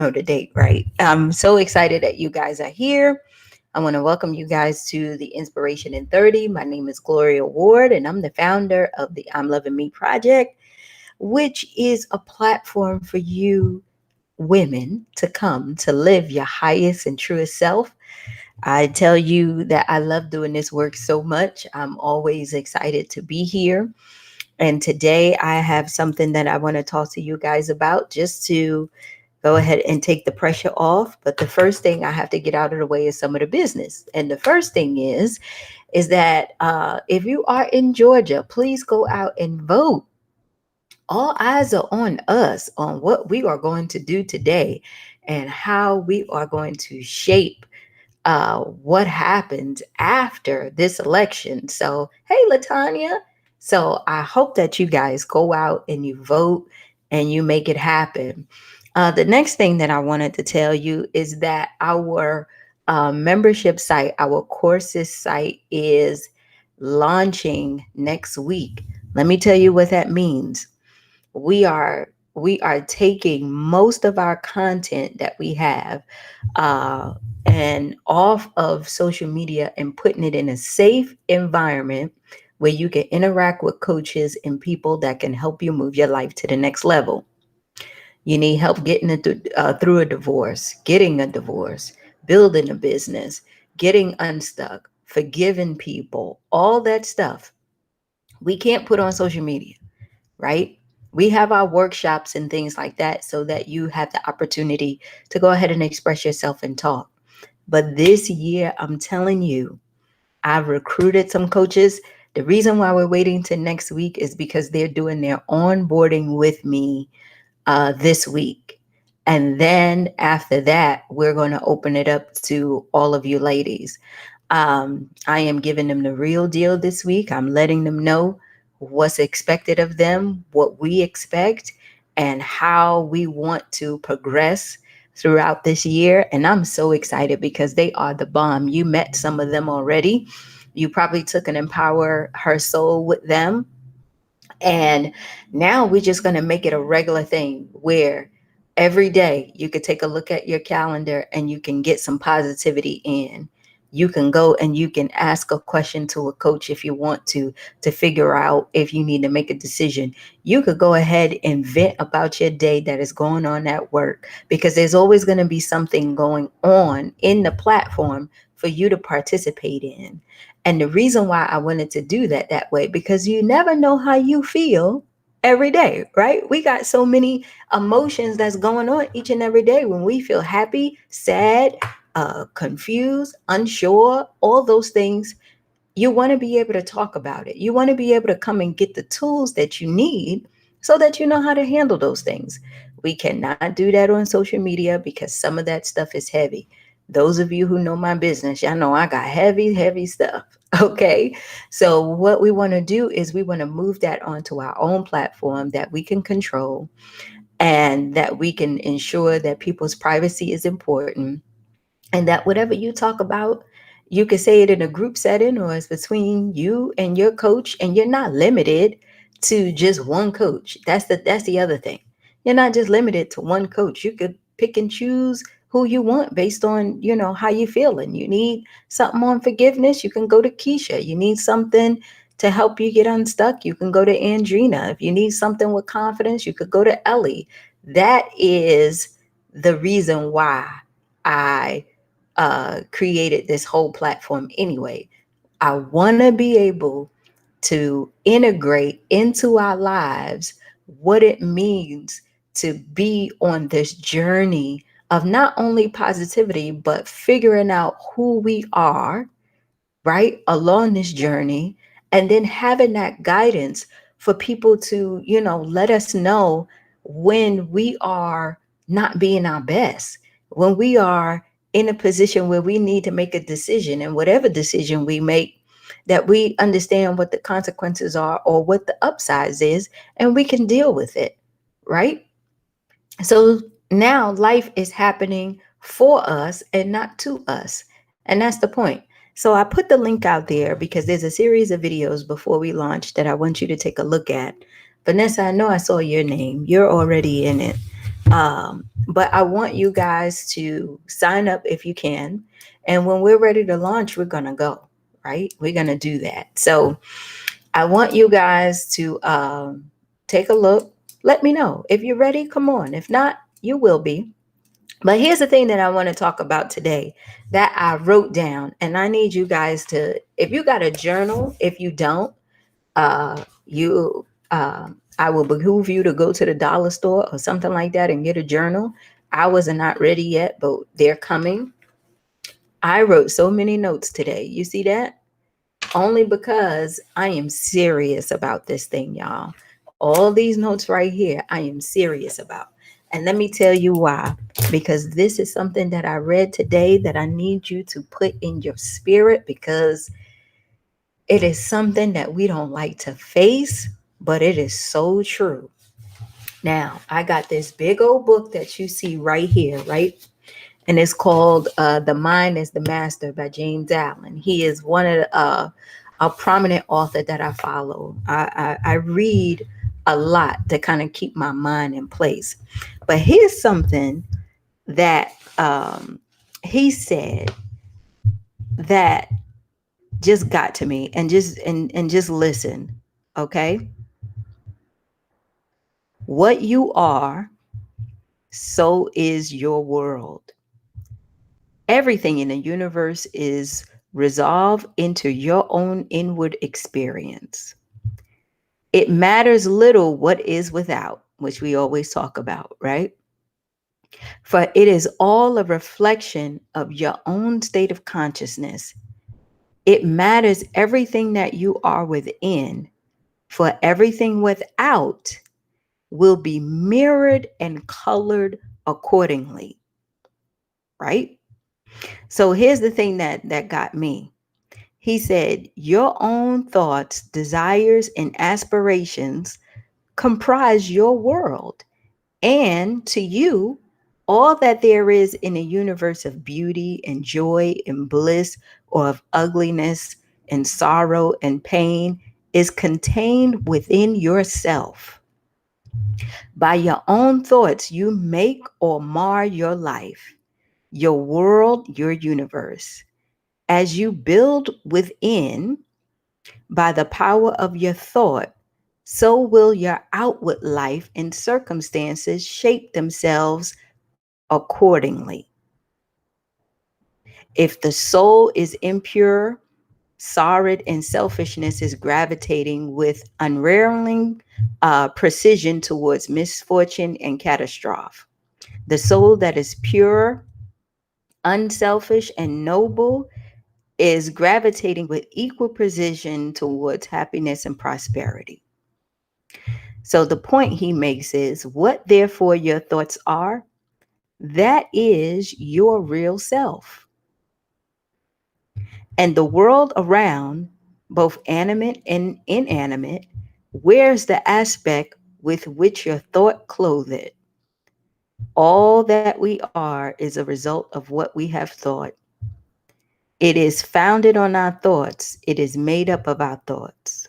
know the date, right? I'm so excited that you guys are here. I want to welcome you guys to the Inspiration in 30. My name is Gloria Ward, and I'm the founder of the I'm Loving Me Project, which is a platform for you women to come to live your highest and truest self. I tell you that I love doing this work so much. I'm always excited to be here. And today I have something that I want to talk to you guys about just to go ahead and take the pressure off. But the first thing I have to get out of the way is some of the business. And the first thing is that if you are in Georgia, please go out and vote. All eyes are on us on what we are going to do today and how we are going to shape what happens after this election. So, hey, Latanya. So, I hope that you guys go out and you vote and you make it happen. The next thing that I wanted to tell you is that our membership site, our courses site, is launching next week. Let me tell you what that means. We are taking most of our content that we have uh, and off of social media and putting it in a safe environment where you can interact with coaches and people that can help you move your life to the next level. You need help getting through a divorce, getting a divorce, building a business, getting unstuck, forgiving people, all that stuff. We can't put on social media, right? We have our workshops and things like that so that you have the opportunity to go ahead and express yourself and talk. But this year, I'm telling you, I've recruited some coaches. The reason why we're waiting to next week is because they're doing their onboarding with me this week. And then after that, we're going to open it up to all of you ladies. I am giving them the real deal this week. I'm letting them know what's expected of them, what we expect, and how we want to progress throughout this year. And I'm so excited because they are the bomb. You met some of them already. You probably took an Empower Her Soul with them. And now we're just going to make it a regular thing where every day you could take a look at your calendar and you can get some positivity in. You can go and you can ask a question to a coach if you want to figure out if you need to make a decision. You could go ahead and vent about your day that is going on at work because there's always going to be something going on in the platform for you to participate in. And the reason why I wanted to do that way, because you never know how you feel every day, right? We got so many emotions that's going on each and every day when we feel happy, sad, confused, unsure, all those things. You want to be able to talk about it. You want to be able to come and get the tools that you need so that you know how to handle those things. We cannot do that on social media because some of that stuff is heavy. Those of you who know my business, y'all know I got heavy, heavy stuff. Okay. So, what we want to do is we want to move that onto our own platform that we can control and that we can ensure that people's privacy is important and that whatever you talk about, you can say it in a group setting or it's between you and your coach, and you're not limited to just one coach. That's the other thing. You're not just limited to one coach. You could pick and choose who you want based on how you feeling. You need something on forgiveness, you can go to Keisha. You need something to help you get unstuck, you can go to Andrina. If you need something with confidence, you could go to Ellie. That is the reason why I created this whole platform anyway. I want to be able to integrate into our lives what it means to be on this journey of not only positivity, but figuring out who we are, right, along this journey, and then having that guidance for people to, let us know when we are not being our best, when we are in a position where we need to make a decision, and whatever decision we make, that we understand what the consequences are or what the upsides is, and we can deal with it, right? So now life is happening for us and not to us. And that's the point. So I put the link out there because there's a series of videos before we launch that I want you to take a look at. Vanessa, I know I saw your name. You're already in it. But I want you guys to sign up if you can. And when we're ready to launch, we're going to go, right? We're going to do that. So I want you guys to take a look. Let me know. If you're ready, come on. If not, you will be. But here's the thing that I want to talk about today that I wrote down. And I need you guys to, if you got a journal, if you don't, I will behoove you to go to the dollar store or something like that and get a journal. Ours are not ready yet, but they're coming. I wrote so many notes today. You see that? Only because I am serious about this thing, y'all. All these notes right here, I am serious about. And let me tell you why. Because this is something that I read today that I need you to put in your spirit, because it is something that we don't like to face, but it is so true. Now, I got this big old book that you see right here, right? And it's called The Mind is the Master by James Allen. He is one of a prominent author that I follow. I read a lot to kind of keep my mind in place. But here's something that he said that just got to me, and just listen, okay? What you are, so is your world. Everything in the universe is resolved into your own inward experience. It matters little what is without, which we always talk about, right? For it is all a reflection of your own state of consciousness. It matters everything that you are within, for everything without will be mirrored and colored accordingly, right? So here's the thing that got me. He said, your own thoughts, desires, and aspirations comprise your world. And to you, all that there is in a universe of beauty and joy and bliss, or of ugliness and sorrow and pain, is contained within yourself. By your own thoughts, you make or mar your life, your world, your universe. As you build within by the power of your thought, so will your outward life and circumstances shape themselves accordingly. If the soul is impure, sorrow and selfishness is gravitating with unrelenting precision towards misfortune and catastrophe. The soul that is pure, unselfish, and noble is gravitating with equal precision towards happiness and prosperity. So the point he makes is, what therefore your thoughts are, that is your real self. And the world around, both animate and inanimate, wears the aspect with which your thought clothes it. All that we are is a result of what we have thought. It is founded on our thoughts. It is made up of our thoughts.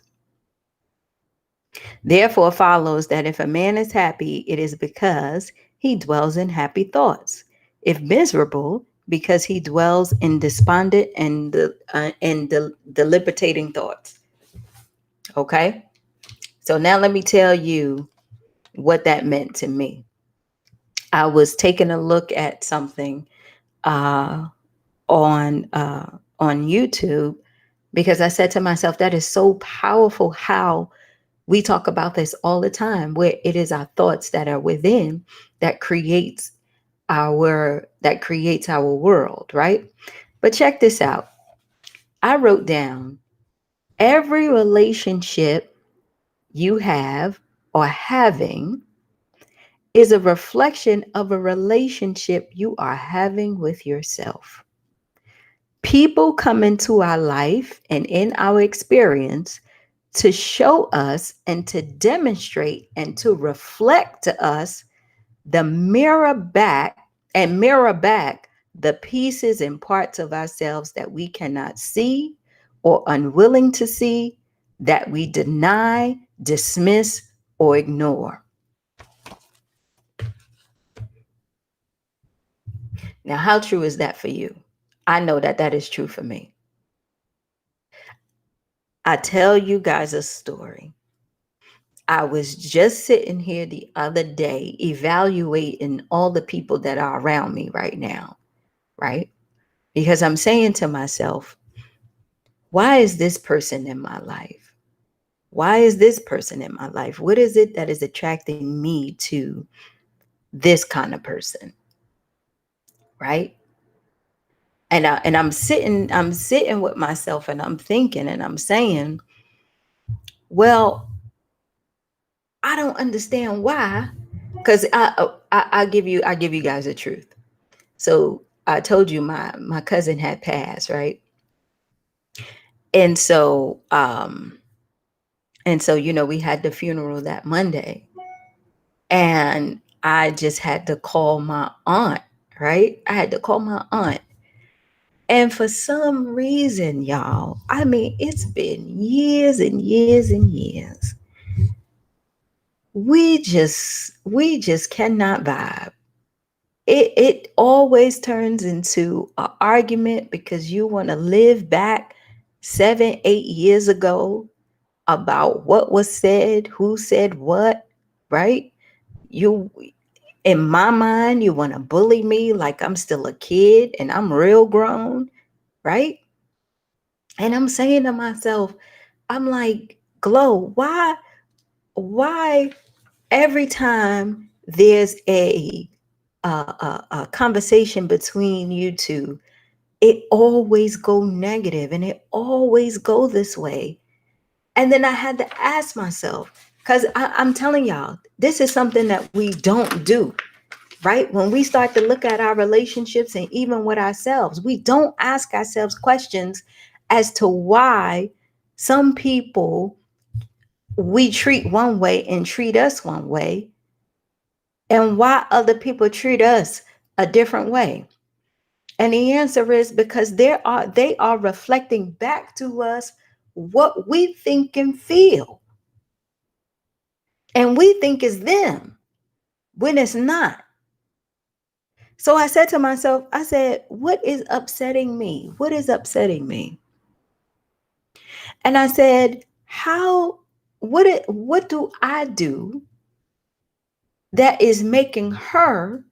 Therefore follows that if a man is happy, it is because he dwells in happy thoughts. If miserable, because he dwells in despondent and debilitating thoughts. Okay? So now let me tell you what that meant to me. I was taking a look at something on YouTube, because I said to myself, that is so powerful how we talk about this all the time, where it is our thoughts that are within that creates our world, right? But check this out. I wrote down, every relationship you have or having is a reflection of a relationship you are having with yourself. People come into our life and in our experience to show us and to demonstrate and to reflect to us the mirror back the pieces and parts of ourselves that we cannot see or unwilling to see, that we deny, dismiss, or ignore. Now, how true is that for you? I know that that is true for me. I tell you guys a story. I was just sitting here the other day evaluating all the people that are around me right now, right? Because I'm saying to myself, why is this person in my life? Why is this person in my life? What is it that is attracting me to this kind of person, right? And I'm sitting with myself and I'm thinking and I'm saying, well, I don't understand why, because I give you guys the truth. So I told you my cousin had passed, right? And so we had the funeral that Monday, and I just had to call my aunt, right? I had to call my aunt. And for some reason, y'all, I mean, it's been years and years and years. We just cannot vibe. It always turns into an argument because you want to live back 7, 8 years ago about what was said, who said what, right? You, in my mind, you want to bully me like I'm still a kid and I'm real grown, right? And I'm saying to myself, I'm like, Glow, why every time there's a conversation between you two, it always go negative and it always go this way. And then I had to ask myself, because I'm telling y'all, this is something that we don't do, right? When we start to look at our relationships and even with ourselves, we don't ask ourselves questions as to why some people we treat one way and treat us one way, and why other people treat us a different way. And the answer is because they are reflecting back to us what we think and feel. And we think it's them when it's not. So I said to myself, I said, what is upsetting me? What is upsetting me? And I said, what do I do that is making her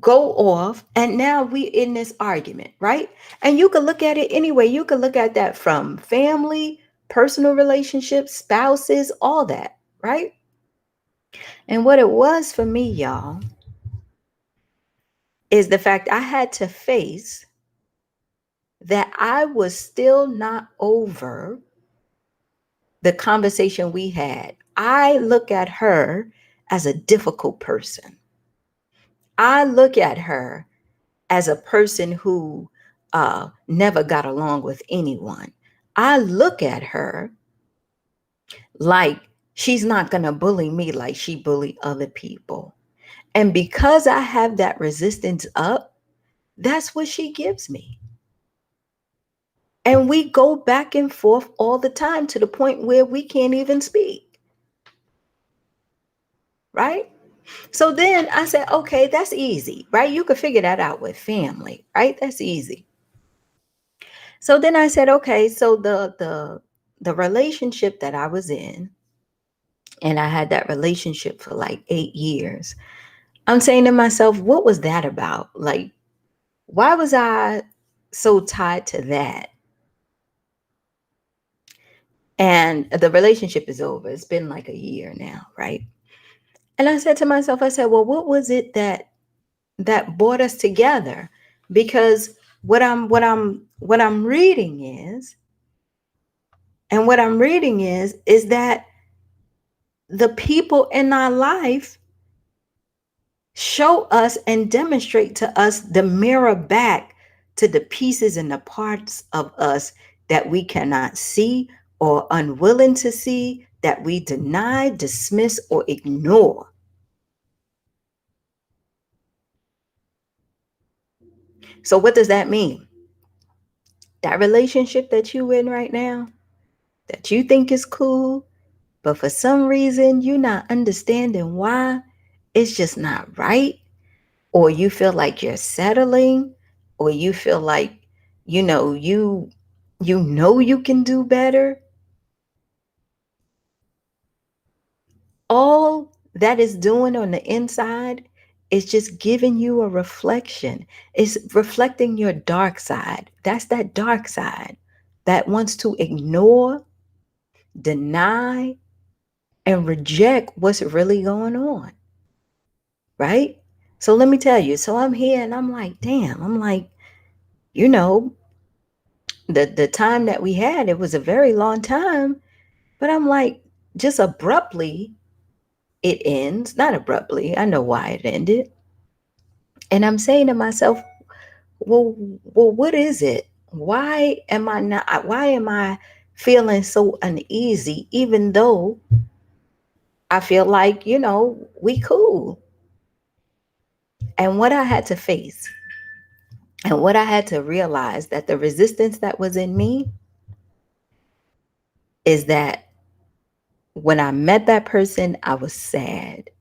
go off, and now we in this argument, right? And you can look at it anyway. You can look at that from family, personal relationships, spouses, all that, right? And what it was for me, y'all, is the fact I had to face that I was still not over the conversation we had. I look at her as a difficult person. I look at her as a person who never got along with anyone. I look at her like she's not going to bully me like she bullied other people. And because I have that resistance up, that's what she gives me. And we go back and forth all the time to the point where we can't even speak. Right? So then I said, okay, that's easy, right? You could figure that out with family, right? That's easy. So then I said, okay, so the relationship that I was in, and I had that relationship for like 8 years. I'm saying to myself, what was that about? Like, why was I so tied to that? And the relationship is over. It's been like a year now, right? And I said to myself, I said, well, what was it that brought us together? Because what I'm reading is that the people in our life show us and demonstrate to us the mirror back to the pieces and the parts of us that we cannot see or unwilling to see, that we deny, dismiss, or ignore. So what does that mean? That relationship that you in right now, that you think is cool, but for some reason you're not understanding why, it's just not right, or you feel like you're settling, or you feel like, you know, you can do better, all that is doing on the inside is just giving you a reflection. It's reflecting your dark side. That's that dark side that wants to ignore, deny, and reject what's really going on, right? So let me tell you. So I'm here and I'm like, damn, I'm like, you know, the time that we had, it was a very long time, but I'm like, just abruptly it ends. Not abruptly. I know why it ended. And I'm saying to myself, well, what is it? Why am I feeling so uneasy, even though I feel like, we cool? And what I had to face and what I had to realize, that the resistance that was in me is that when I met that person, I was sad,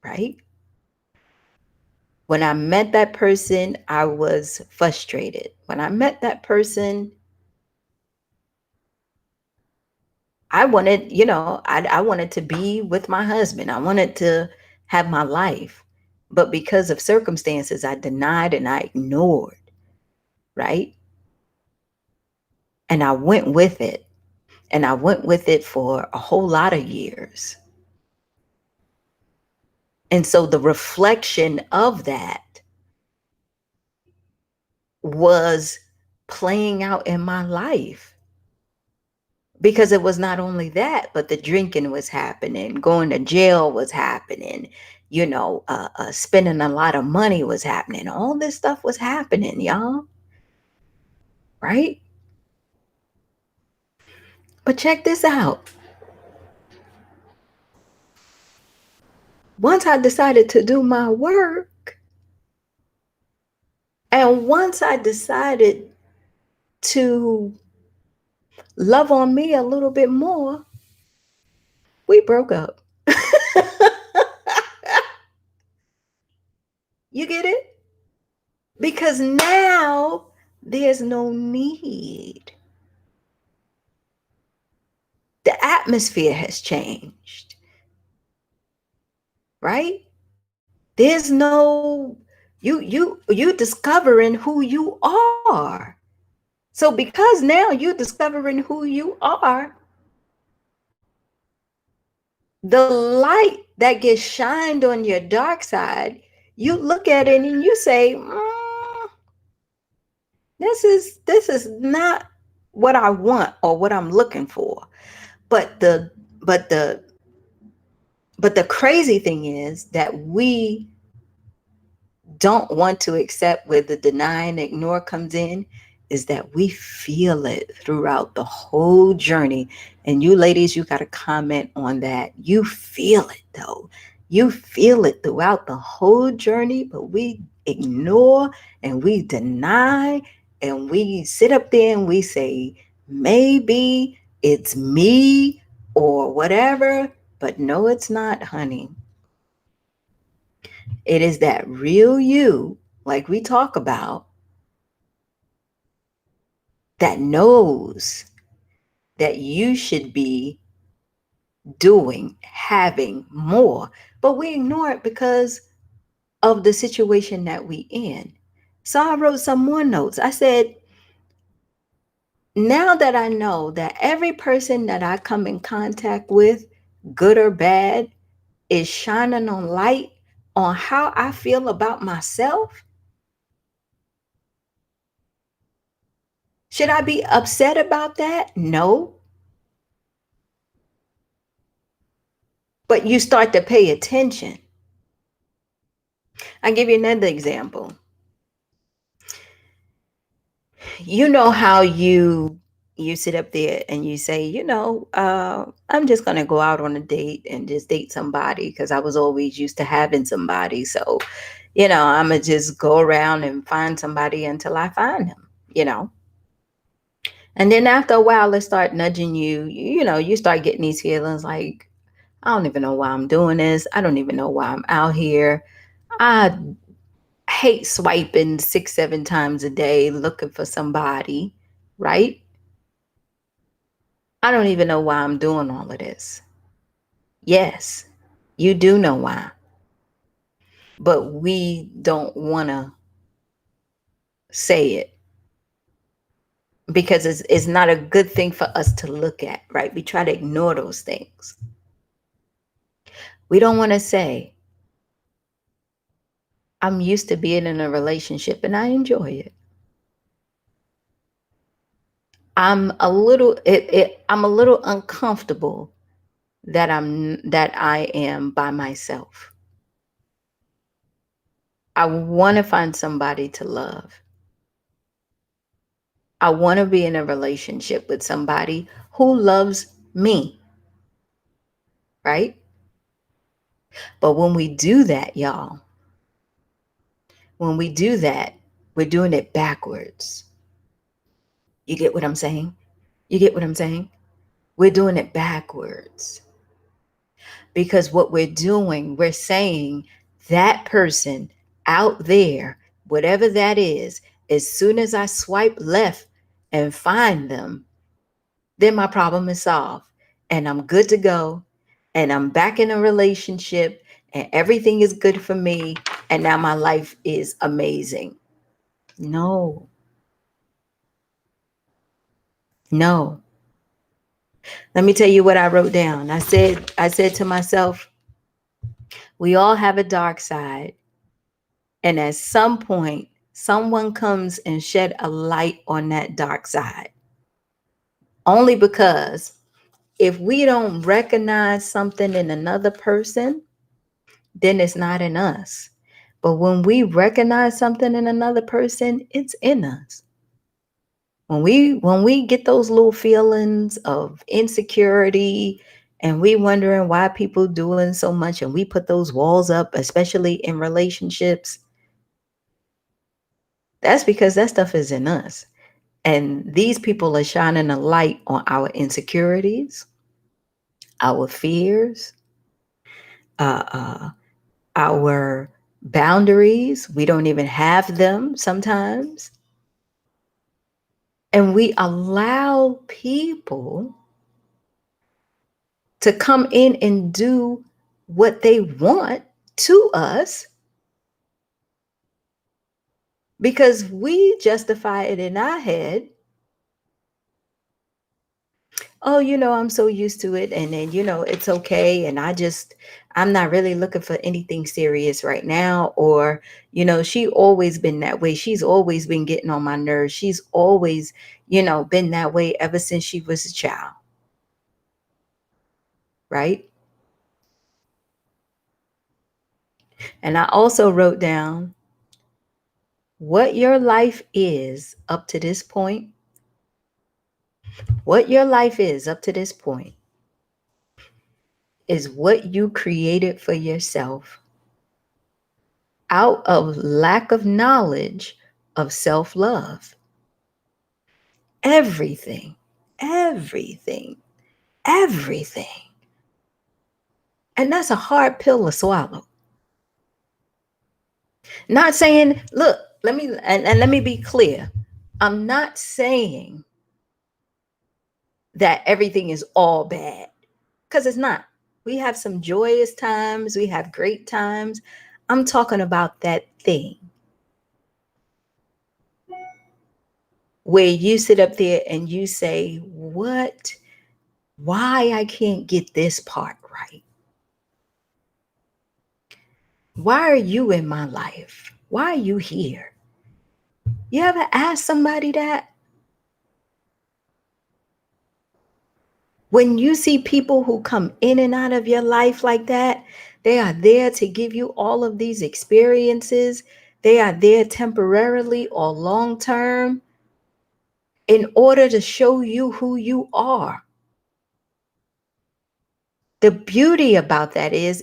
right? When I met that person, I was frustrated. When I met that person, I wanted, I wanted to be with my husband. I wanted to have my life. But because of circumstances, I denied and I ignored, right? And I went with it. And I went with it for a whole lot of years. And so the reflection of that was playing out in my life, because it was not only that, but the drinking was happening, going to jail was happening, spending a lot of money was happening. All this stuff was happening, y'all, right? But check this out. Once I decided to do my work, and once I decided to love on me a little bit more, we broke up. You get it? Because now there's no need. The atmosphere has changed, right? There's no, you discovering who you are. So because now you're discovering who you are, the light that gets shined on your dark side, you look at it and you say, this is not what I want or what I'm looking for. But the but the crazy thing is that we don't want to accept, where the deny and ignore comes in, is that we feel it throughout the whole journey. And you ladies, you got to comment on that. You feel it though. You feel it throughout the whole journey, but we ignore and we deny and we sit up there and we say, maybe it's me or whatever. But no, it's not, honey. It is that real you, like we talk about, that knows that you should be doing, having more, but we ignore it because of the situation that we in. So I wrote some more notes. I said, now that I know that every person that I come in contact with, good or bad, is shining on light on how I feel about myself, should I be upset about that? No. But you start to pay attention. I'll give you another example. You know how you sit up there and you say, I'm just going to go out on a date and just date somebody because I was always used to having somebody. So, I'm going to just go around and find somebody until I find him. And then after a while, they start nudging you, you start getting these feelings like, I don't even know why I'm doing this. I don't even know why I'm out here. I hate swiping 6, 7 times a day looking for somebody, right? I don't even know why I'm doing all of this. Yes, you do know why, but we don't want to say it because it's not a good thing for us to look at, right? We try to ignore those things. We don't want to say, I'm used to being in a relationship and I enjoy it. I'm a little uncomfortable that I am by myself. I want to find somebody to love. I want to be in a relationship with somebody who loves me, right? But when we do that, y'all, when we do that, we're doing it backwards. You get what I'm saying? You get what I'm saying? We're doing it backwards because what we're doing, we're saying that person out there, whatever that is, as soon as I swipe left and find them, then my problem is solved and I'm good to go and I'm back in a relationship and everything is good for me and now my life is amazing. No, no. Let me tell you what I wrote down. I said to myself, we all have a dark side. And at some point, someone comes and shed a light on that dark side. Only because if we don't recognize something in another person, then it's not in us. But when we recognize something in another person, it's in us. When we get those little feelings of insecurity and we wondering why people doing so much and we put those walls up, especially in relationships, that's because that stuff is in us. And these people are shining a light on our insecurities, our fears, uh, uh, our boundaries. We don't even have them sometimes. And we allow people to come in and do what they want to us because we justify it in our head. Oh, I'm so used to it. And then, it's okay. And I'm not really looking for anything serious right now. Or, she always been that way. She's always been getting on my nerves. She's always, been that way ever since she was a child. Right. And I also wrote down what your life is up to this point. What your life is up to this point is what you created for yourself out of lack of knowledge of self love. Everything, everything, everything. And that's a hard pill to swallow. Not saying, look, and let me be clear. I'm not saying that everything is all bad because it's not. We have some joyous times, we have great times. I'm talking about that thing where you sit up there and you say, what? Why I can't get this part right? Why are you in my life? Why are you here? You ever ask somebody that? When you see people who come in and out of your life like that, they are there to give you all of these experiences. They are there temporarily or long term in order to show you who you are. The beauty about that is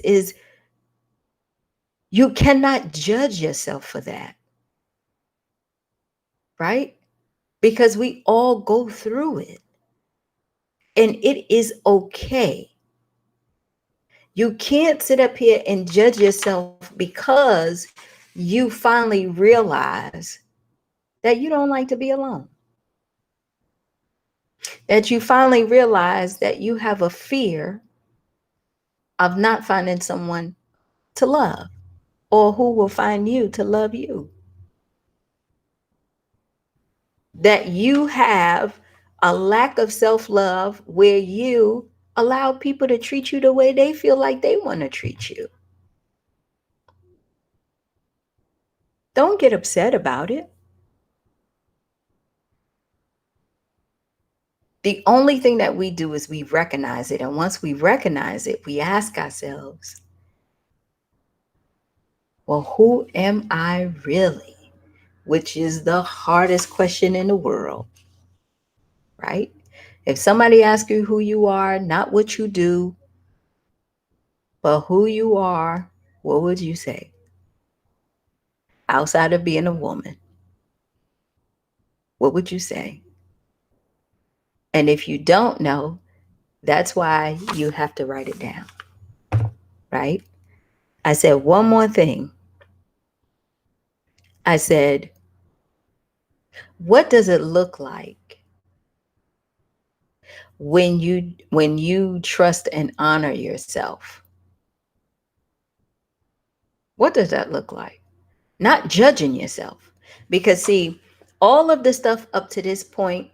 you cannot judge yourself for that, right? Because we all go through it. And it is okay. You can't sit up here and judge yourself because you finally realize that you don't like to be alone. That you finally realize that you have a fear of not finding someone to love or who will find you to love you. That you have a lack of self love where you allow people to treat you the way they feel like they want to treat you. Don't get upset about it. The only thing that we do is we recognize it. And once we recognize it, we ask ourselves, well, who am I really? Which is the hardest question in the world, right? If somebody asks you who you are, not what you do, but who you are, what would you say? Outside of being a woman, what would you say? And if you don't know, that's why you have to write it down, right? I said one more thing. I said, what does it look like when you trust and honor yourself? What does that look like? Not judging yourself. Because see, all of the stuff up to this point,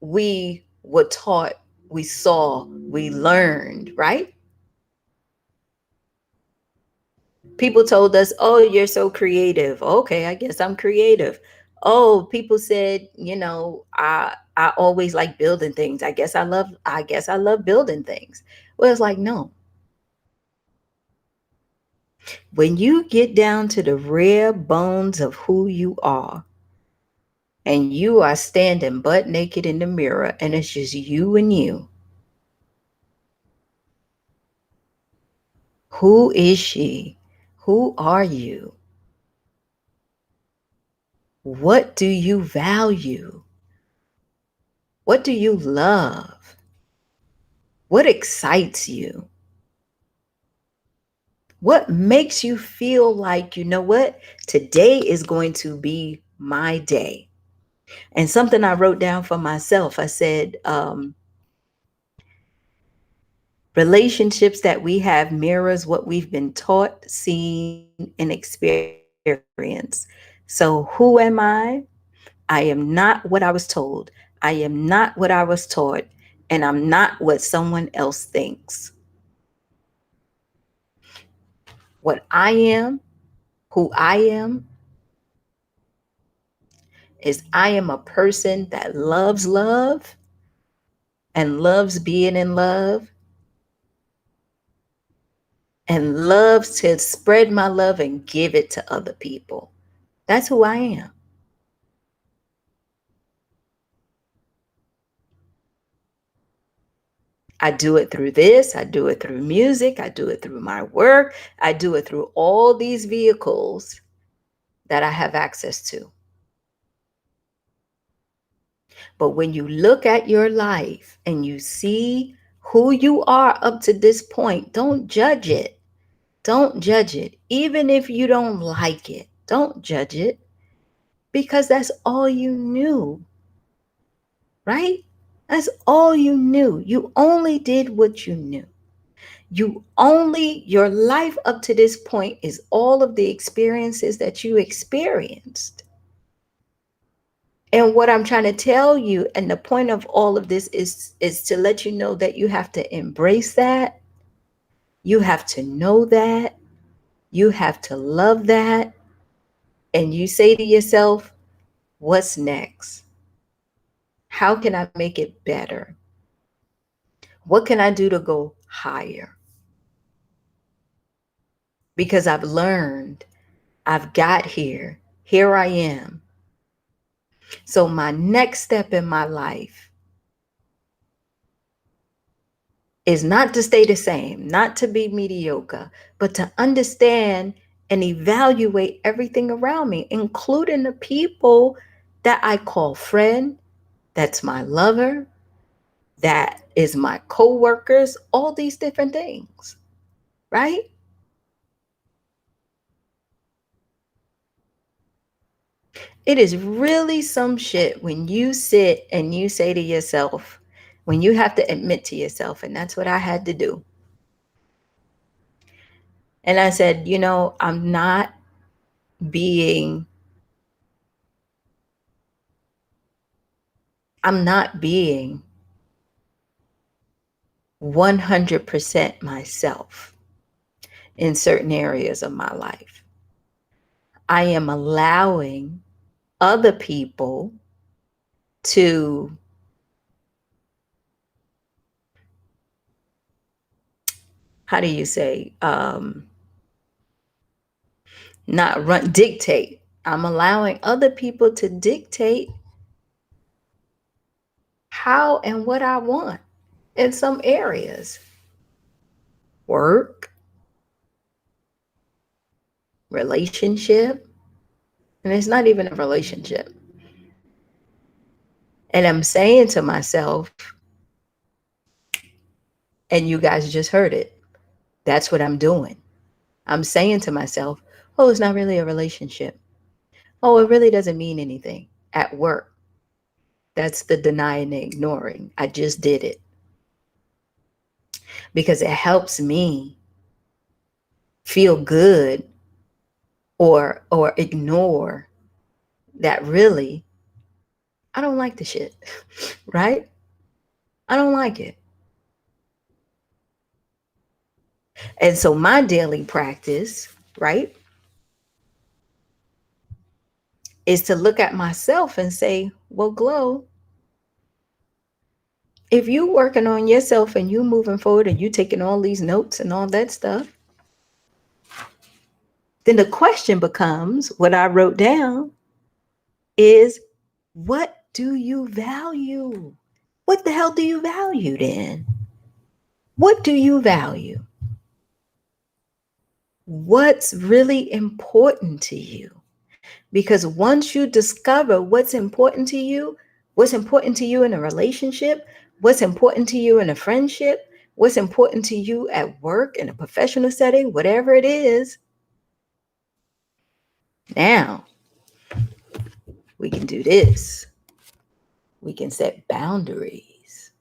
we were taught, we saw, we learned, right? People told us, oh, you're so creative. Okay, I guess I'm creative. Oh, people said, I always like building things. I guess I love building things. Well, it's like, no. When you get down to the rare bones of who you are, and you are standing butt naked in the mirror, and it's just you and you, who is she? Who are you? What do you value? What do you love? What excites you? What makes you feel like, you know what? Today is going to be my day. And something I wrote down for myself, I said, relationships that we have mirrors what we've been taught, seen, and experienced. So, who am I? I am not what I was told. I am not what I was taught. And I'm not what someone else thinks. What I am, who I am, is I am a person that loves love and loves being in love and loves to spread my love and give it to other people. That's who I am. I do it through this, I do it through music, I do it through my work, I do it through all these vehicles that I have access to. But when you look at your life and you see who you are up to this point, don't judge it. Don't judge it. Even if you don't like it, don't judge it because that's all you knew, right? That's all you knew. You only did what you knew. Your life up to this point is all of the experiences that you experienced. And what I'm trying to tell you, and the point of all of this is to let you know that you have to embrace that. You have to know that. You have to love that. And you say to yourself, what's next? How can I make it better? What can I do to go higher? Because I've learned, I've got here. Here I am. So my next step in my life is not to stay the same, not to be mediocre, but to understand and evaluate everything around me, including the people that I call friend, that's my lover, that is my co-workers, all these different things, right? It is really some shit when you sit and you say to yourself, when you have to admit to yourself, and that's what I had to do. And I said, being, I'm not being 100% myself in certain areas of my life. I am allowing other people to, how do you say, not run, dictate. I'm allowing other people to dictate how and what I want in some areas. Work, relationship, and it's not even a relationship. And I'm saying to myself, and you guys just heard it, that's what I'm doing. I'm saying to myself, oh, it's not really a relationship. Oh, it really doesn't mean anything at work. That's the denying and ignoring. I just did it because it helps me feel good or ignore that really I don't like the shit, right? I don't like it. And so my daily practice, right, is to look at myself and say, well, Glow, if you working on yourself and you moving forward and you taking all these notes and all that stuff, then the question becomes, what I wrote down is, what do you value? What the hell do you value then? What do you value? What's really important to you? Because once you discover what's important to you in a relationship, what's important to you in a friendship, what's important to you at work, in a professional setting, whatever it is, now we can do this. We can set boundaries.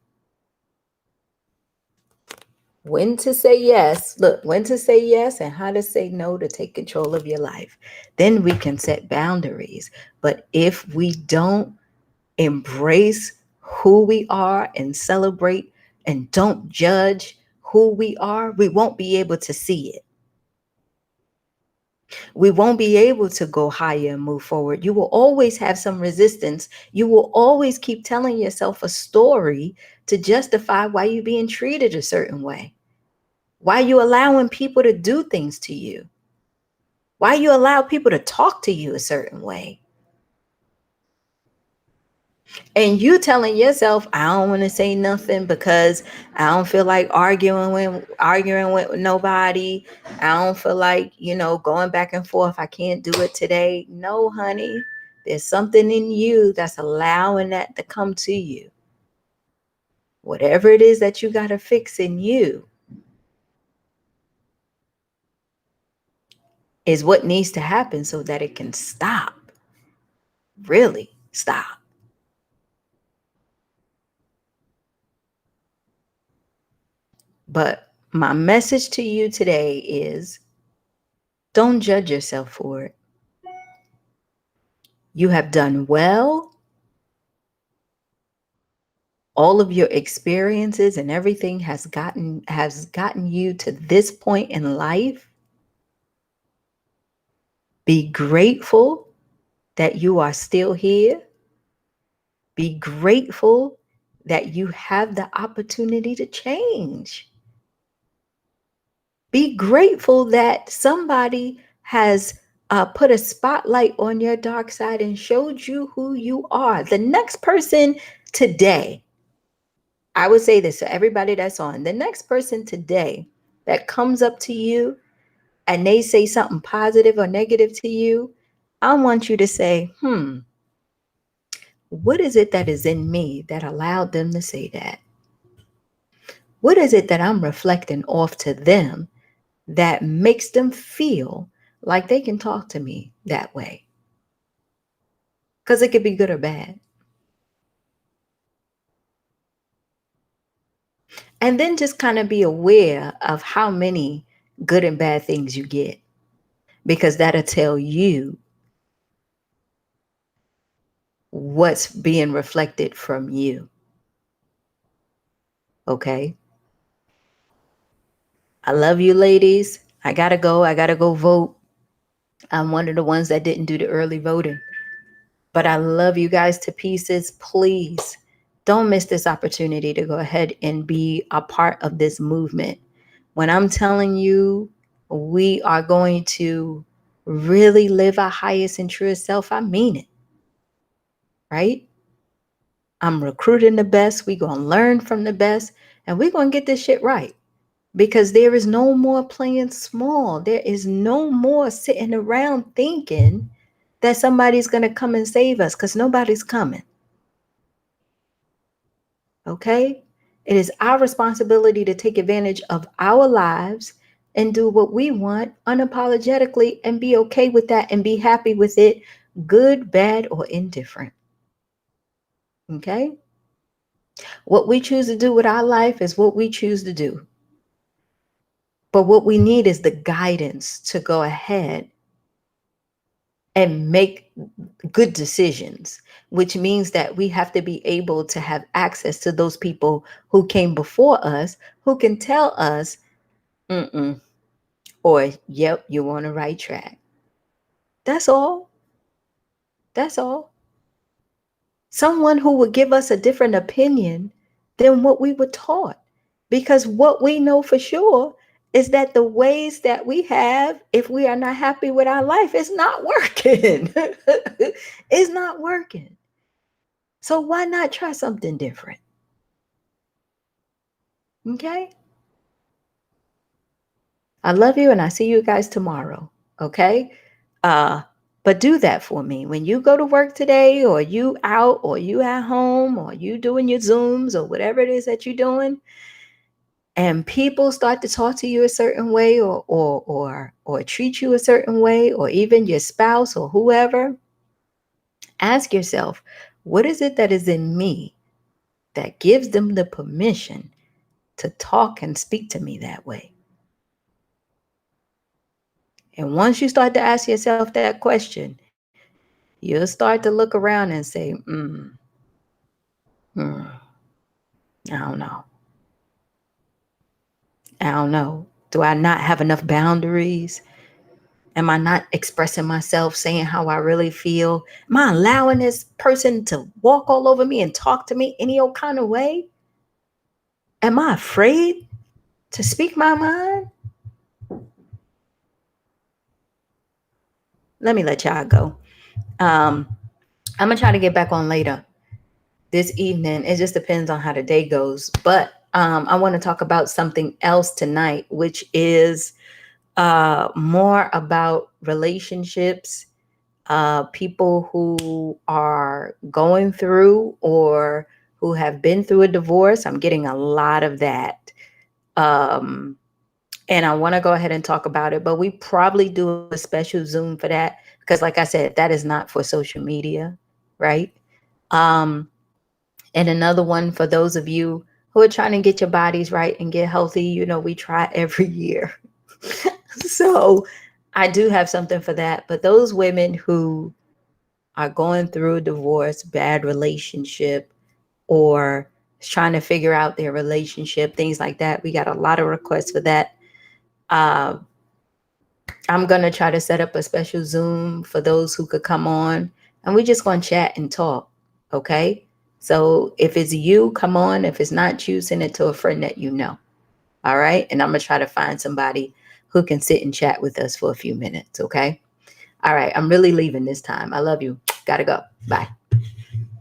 When to say yes, look, when to say yes and how to say no to take control of your life. Then we can set boundaries. But if we don't embrace who we are and celebrate and don't judge who we are, we won't be able to see it. We won't be able to go higher and move forward. You will always have some resistance. You will always keep telling yourself a story to justify why you're being treated a certain way. Why you allowing people to do things to you? Why you allow people to talk to you a certain way? And you telling yourself, I don't want to say nothing because I don't feel like arguing with nobody. I don't feel like, going back and forth. I can't do it today. No, honey. There's something in you that's allowing that to come to you. Whatever it is that you got to fix in you is what needs to happen so that it can stop. Really stop. But my message to you today is don't judge yourself for it. You have done well. All of your experiences and everything has gotten you to this point in life. Be grateful that you are still here. Be grateful that you have the opportunity to change. Be grateful that somebody has put a spotlight on your dark side and showed you who you are. The next person today, I would say this to everybody that's on, the next person today that comes up to you and they say something positive or negative to you, I want you to say, what is it that is in me that allowed them to say that? What is it that I'm reflecting off to them that makes them feel like they can talk to me that way? Because it could be good or bad. And then just kind of be aware of how many good and bad things you get, because that'll tell you what's being reflected from you. Okay. I love you, ladies. I gotta go. I gotta go vote. I'm one of the ones that didn't do the early voting. But I love you guys to pieces. Please don't miss this opportunity to go ahead and be a part of this movement. When I'm telling you, we are going to really live our highest and truest self, I mean it, right? I'm recruiting the best. We're going to learn from the best, and we're going to get this shit right, because there is no more playing small. There is no more sitting around thinking that somebody's going to come and save us, because nobody's coming. Okay? It is our responsibility to take advantage of our lives and do what we want unapologetically and be okay with that and be happy with it, good, bad, or indifferent. Okay? What we choose to do with our life is what we choose to do. But what we need is the guidance to go ahead and make good decisions, which means that we have to be able to have access to those people who came before us, who can tell us, mm-mm, or yep, you're on the right track. That's all. That's all. Someone who would give us a different opinion than what we were taught. Because what we know for sure is that the ways that we have, if we are not happy with our life, it's not working. It's not working. So why not try something different? Okay? I love you and I see you guys tomorrow. Okay? Uh but do that for me. When you go to work today, or you out, or you at home, or you doing your Zooms, or whatever it is that you're doing, and people start to talk to you a certain way, or treat you a certain way, or even your spouse or whoever, ask yourself, what is it that is in me that gives them the permission to talk and speak to me that way? And once you start to ask yourself that question, you'll start to look around and say, hmm, I don't know. I don't know. Do I not have enough boundaries? Am I not expressing myself, saying how I really feel? Am I allowing this person to walk all over me and talk to me any old kind of way? Am I afraid to speak my mind? Let me let y'all go. Um, I'm gonna try to get back on later this evening. It just depends on how the day goes. But I want to talk about something else tonight, which is more about relationships, people who are going through or who have been through a divorce. I'm getting a lot of that. Um, and I want to go ahead and talk about it, but we probably do a special Zoom for that because, like I said, that is not for social media, right? Um, and another one for those of you who are trying to get your bodies right and get healthy. You know, we try every year. So I do have something for that. But those women who are going through a divorce, bad relationship, or trying to figure out their relationship, things like that, we got a lot of requests for that. Uh, I'm going to try to set up a special Zoom for those who could come on, and we're just going to chat and talk. Okay. So if it's you, come on. If it's not you, send it to a friend that you know. All right. And I'm going to try to find somebody who can sit and chat with us for a few minutes. Okay. All right. I'm really leaving this time. I love you. Gotta go. Bye.